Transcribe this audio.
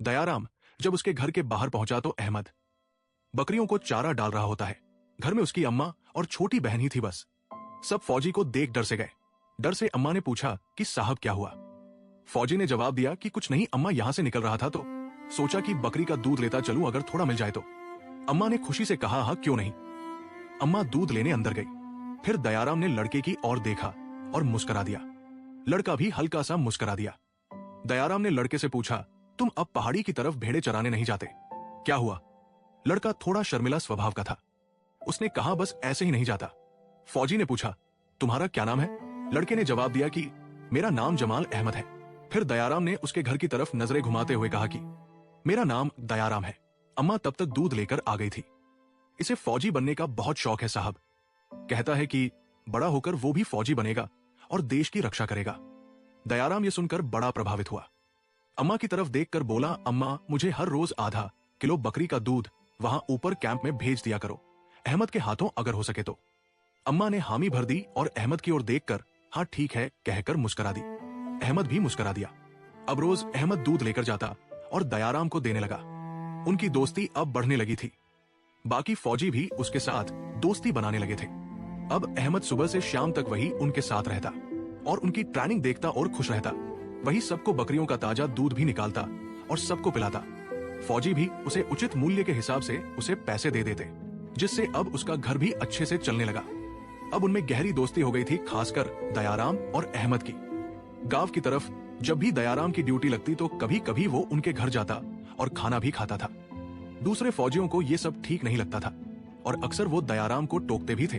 दयाराम जब उसके घर के बाहर पहुंचा तो अहमद बकरियों को चारा डाल रहा होता है। घर में उसकी अम्मा और छोटी बहन ही थी बस। सब फौजी को देख डर से गए। डर से अम्मा ने पूछा कि साहब क्या हुआ। फौजी ने जवाब दिया कि कुछ नहीं, अम्मा यहां से निकल रहा था तो सोचा कि बकरी का दूध लेता चलूं, अगर थोड़ा मिल जाए तो। अम्मा ने खुशी से कहा हाँ क्यों नहीं। अम्मा दूध लेने अंदर गई। फिर दयाराम ने लड़के की ओर देखा और मुस्कुरा दिया। लड़का भी हल्का सा मुस्कुरा दिया। दयाराम ने लड़के से पूछा, तुम अब पहाड़ी की तरफ भेड़े चराने नहीं जाते, क्या हुआ? लड़का थोड़ा शर्मिला स्वभाव का था। उसने कहा बस ऐसे ही नहीं जाता। फौजी ने पूछा, तुम्हारा क्या नाम है? लड़के ने जवाब दिया कि मेरा नाम जमाल अहमद है। फिर दयाराम ने उसके घर की तरफ नजरें घुमाते हुए कहा कि मेरा नाम दयाराम है। अम्मा तब तक दूध लेकर आ गई थी। इसे फौजी बनने का बहुत शौक है साहब। कहता है कि बड़ा होकर वो भी फौजी बनेगा और देश की रक्षा करेगा। दयाराम ये सुनकर बड़ा प्रभावित हुआ। अम्मा की तरफ देखकर बोला, अम्मा मुझे हर रोज आधा किलो बकरी का दूध वहां ऊपर कैंप में भेज दिया करो, अहमद के हाथों अगर हो सके तो। अम्मा ने हामी भर दी और अहमद की ओर देखकर हाँ ठीक है कहकर मुस्कुरा दी। अहमद भी मुस्कुरा दिया। अब रोज अहमद दूध लेकर जाता और दयाराम को देने लगा। उनकी दोस्ती अब बढ़ने लगी थी। बाकी फौजी भी उसके साथ दोस्ती बनाने लगे थे। अब अहमद सुबह से शाम तक वही उनके साथ रहता और उनकी ट्रेनिंग देखता और खुश रहता। वही सबको बकरियों का ताजा दूध भी निकालता और सबको पिलाता। फौजी भी उसे उचित मूल्य के हिसाब से उसे पैसे दे देते, जिससे अब उसका घर भी अच्छे से चलने लगा। अब उनमें गहरी दोस्ती हो गई थी, खासकर दयाराम और अहमद की। गांव की तरफ जब भी दयाराम की ड्यूटी लगती तो कभी कभी वो उनके घर जाता और खाना भी खाता था। दूसरे फौजियों को ये सब ठीक नहीं लगता था और अक्सर वो दयाराम को टोकते भी थे।